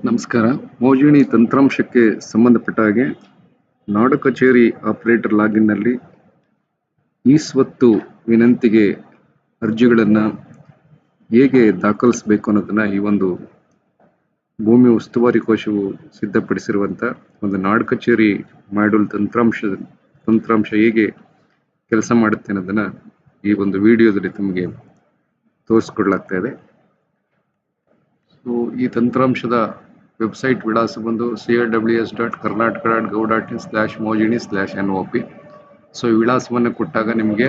ನಮಸ್ಕಾರ. ಮೋಜಿನಿ ತಂತ್ರಾಂಶಕ್ಕೆ ಸಂಬಂಧಪಟ್ಟ ಹಾಗೆ ನಾಡು ಕಚೇರಿ ಆಪರೇಟರ್ ಲಾಗಿನ್ನಲ್ಲಿ ಈ-ಸ್ವತ್ತು ವಿನಂತಿಗೆ ಅರ್ಜಿಗಳನ್ನು ಹೇಗೆ ದಾಖಲಿಸಬೇಕು ಅನ್ನೋದನ್ನು ಈ ಒಂದು ಭೂಮಿ ಉಸ್ತುವಾರಿ ಕೋಶವು ಸಿದ್ಧಪಡಿಸಿರುವಂಥ ಒಂದು ನಾಡು ಕಚೇರಿ ಮಾಡ್ಯೂಲ್ ತಂತ್ರಾಂಶ ಹೇಗೆ ಕೆಲಸ ಮಾಡುತ್ತೆ ಅನ್ನೋದನ್ನು ಈ ಒಂದು ವಿಡಿಯೋದಲ್ಲಿ ತಮಗೆ ತೋರಿಸ್ಕೊಡ್ಲಾಗ್ತಾ ಇದೆ. ಸೊ ಈ ತಂತ್ರಾಂಶದ ವೆಬ್ಸೈಟ್ ವಿಳಾಸ ಬಂದು crws.karnataka.gov.in/mojini/nop. ಸೊ ಈ ವಿಳಾಸವನ್ನು ಕೊಟ್ಟಾಗ ನಿಮಗೆ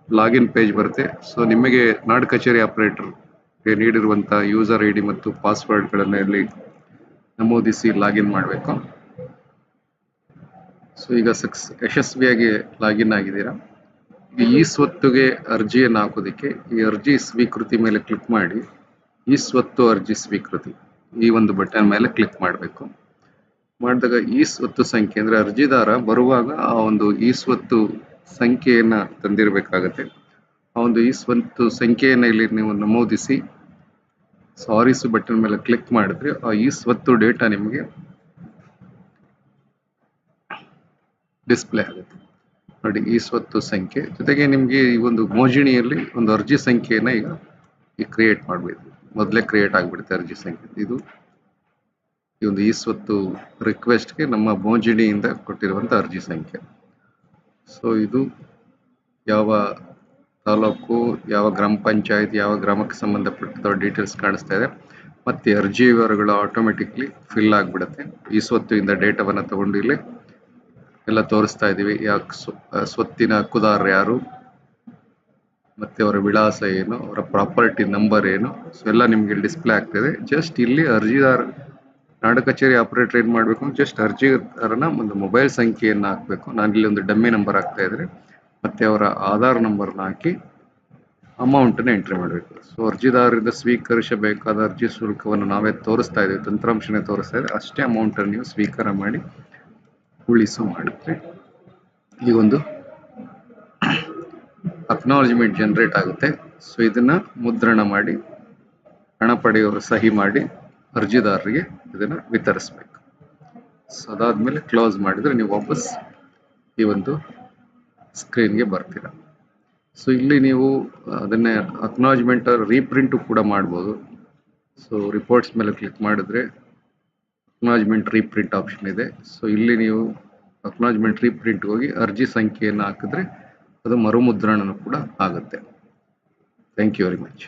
ಲಾಗಿನ್ ಪೇಜ್ ಬರುತ್ತೆ. ಸೊ ನಿಮಗೆ ನಾಡು ಕಚೇರಿ ಆಪರೇಟರ್ಗೆ ನೀಡಿರುವಂಥ ಯೂಸರ್ ಐ ಡಿ ಮತ್ತು ಪಾಸ್ವರ್ಡ್ಗಳನ್ನು ಇಲ್ಲಿ ನಮೂದಿಸಿ ಲಾಗಿನ್ ಮಾಡಬೇಕು. ಸೊ ಈಗ ಯಶಸ್ವಿಯಾಗಿ ಲಾಗಿನ್ ಆಗಿದ್ದೀರಾ. ಈ ಸ್ವತ್ತುಗೆ ಅರ್ಜಿಯನ್ನು ಹಾಕೋದಕ್ಕೆ ಈ ಅರ್ಜಿ ಸ್ವೀಕೃತಿ ಮೇಲೆ ಕ್ಲಿಕ್ ಮಾಡಿ ಈ ಸ್ವತ್ತು ಅರ್ಜಿ ಸ್ವೀಕೃತಿ ಈ ಒಂದು ಬಟನ್ ಮೇಲೆ ಕ್ಲಿಕ್ ಮಾಡಬೇಕು. ಮಾಡಿದಾಗ ಈ ಸ್ವತ್ತು ಸಂಖ್ಯೆ ಅಂದರೆ ಅರ್ಜಿದಾರ ಬರುವಾಗ ಆ ಒಂದು ಈ ಸ್ವತ್ತು ಸಂಖ್ಯೆಯನ್ನ ತಂದಿರಬೇಕಾಗತ್ತೆ. ಆ ಒಂದು ಈ ಸ್ವತ್ತು ಸಂಖ್ಯೆಯನ್ನು ಇಲ್ಲಿ ನೀವು ನಮೂದಿಸಿ ಸಾರೀಸ್ ಬಟನ್ ಮೇಲೆ ಕ್ಲಿಕ್ ಮಾಡಿದ್ರೆ ಆ ಈ ಸ್ವತ್ತು ಡೇಟಾ ನಿಮಗೆ ಡಿಸ್ಪ್ಲೇ ಆಗುತ್ತೆ. ನೋಡಿ, ಈ ಸ್ವತ್ತು ಸಂಖ್ಯೆ ಜೊತೆಗೆ ನಿಮಗೆ ಈ ಒಂದು ಮೋಜಿಣಿಯಲ್ಲಿ ಒಂದು ಅರ್ಜಿ ಸಂಖ್ಯೆಯನ್ನ ಈಗ ಕ್ರಿಯೇಟ್ ಮಾಡಬೇಕು. ಮೊದಲೇ ಕ್ರಿಯೇಟ್ ಆಗಿಬಿಡುತ್ತೆ ಅರ್ಜಿ ಸಂಖ್ಯೆ. ಇದು ಈ ಒಂದು ಈ ಸ್ವತ್ತು ರಿಕ್ವೆಸ್ಟ್ಗೆ ನಮ್ಮ ಮೋಜಿಣಿಯಿಂದ ಕೊಟ್ಟಿರುವಂಥ ಅರ್ಜಿ ಸಂಖ್ಯೆ. ಸೊ ಇದು ಯಾವ ತಾಲೂಕು, ಯಾವ ಗ್ರಾಮ ಪಂಚಾಯತ್, ಯಾವ ಗ್ರಾಮಕ್ಕೆ ಸಂಬಂಧಪಟ್ಟ ಡೀಟೇಲ್ಸ್ ಕಾಣಿಸ್ತಾ ಇದೆ. ಮತ್ತೆ ಅರ್ಜಿ ವಿವರಗಳು ಆಟೋಮೆಟಿಕ್ಲಿ ಫಿಲ್ ಆಗಿಬಿಡುತ್ತೆ. ಈ ಸ್ವತ್ತಿನಿಂದ ಡೇಟಾವನ್ನು ತಗೊಂಡು ಇಲ್ಲಿ ಎಲ್ಲ ತೋರಿಸ್ತಾ ಇದ್ದೀವಿ. ಸ್ವತ್ತಿನ ಹಕ್ಕುದಾರರು ಯಾರು, ಮತ್ತೆ ಅವರ ವಿಳಾಸ ಏನು, ಅವರ ಪ್ರಾಪರ್ಟಿ ನಂಬರ್ ಏನು, ಸೊ ಎಲ್ಲ ನಿಮಗೆ ಡಿಸ್ಪ್ಲೇ ಆಗ್ತದೆ. ಜಸ್ಟ್ ಇಲ್ಲಿ ಅರ್ಜಿದಾರ ನಾಡು ಕಚೇರಿ ಆಪರೇಟರ್ ಏನು ಮಾಡಬೇಕು, ಜಸ್ಟ್ ಅರ್ಜಿದಾರನ ಒಂದು ಮೊಬೈಲ್ ಸಂಖ್ಯೆಯನ್ನು ಹಾಕಬೇಕು. ನಾನಿಲ್ಲಿ ಒಂದು ಡಮ್ಮಿ ನಂಬರ್ ಹಾಕ್ತಾ ಇದ್ರೆ ಮತ್ತೆ ಅವರ ಆಧಾರ್ ನಂಬರ್ನ ಹಾಕಿ ಅಮೌಂಟನ್ನು ಎಂಟ್ರಿ ಮಾಡಬೇಕು. ಸೊ ಅರ್ಜಿದಾರರಿಂದ ಸ್ವೀಕರಿಸಬೇಕಾದ ಅರ್ಜಿ ಶುಲ್ಕವನ್ನು ನಾವೇ ತೋರಿಸ್ತಾ ಇದ್ದೀವಿ, ತಂತ್ರಾಂಶನೇ ತೋರಿಸ್ತಾ ಇದೆ. ಅಷ್ಟೇ ಅಮೌಂಟನ್ನು ನೀವು ಸ್ವೀಕಾರ ಮಾಡಿ ಉಳಿಸು ಮಾಡಿದ್ರೆ ಈ ಒಂದು ಅಕ್ನಾಲಜ್ಮೆಂಟ್ ಜನರೇಟ್ ಆಗುತ್ತೆ. ಸೊ ಇದನ್ನ ಮುದ್ರಣ ಮಾಡಿ ಹಣ ಪಡೆಯೋರು ಸಹಿ ಮಾಡಿ ಅರ್ಜಿದಾರರಿಗೆ ಇದನ್ನ ವಿತರಿಸಬೇಕು. ಸೊ ಅದಾದ್ಮೇಲೆ ಕ್ಲೋಸ್ ಮಾಡಿದ್ರೆ ನೀವು ವಾಪಸ್ ಈ ಒಂದು ಸ್ಕ್ರೀನ್ಗೆ ಬರ್ತೀರಾ. ಸೊ ಇಲ್ಲಿ ನೀವು ಅದನ್ನೇ ಅಕ್ನಾಲಜ್ಮೆಂಟ್ ರೀಪ್ರಿಂಟ್ ಕೂಡ ಮಾಡ್ಬೋದು. ಸೊ ರಿಪೋರ್ಟ್ಸ್ ಮೇಲೆ ಕ್ಲಿಕ್ ಮಾಡಿದ್ರೆ ಅಕ್ನಾಲಜ್ಮೆಂಟ್ ರೀಪ್ರಿಂಟ್ ಆಪ್ಷನ್ ಇದೆ. ಸೊ ಇಲ್ಲಿ ನೀವು ಅಕ್ನಾಲಜ್ಮೆಂಟ್ ರೀಪ್ರಿಂಟ್ ಹೋಗಿ ಅರ್ಜಿ ಸಂಖ್ಯೆಯನ್ನು ಹಾಕಿದ್ರೆ ಅದು ಮರುಮುದ್ರಣನೂ ಕೂಡ ಆಗುತ್ತೆ. Thank you very much.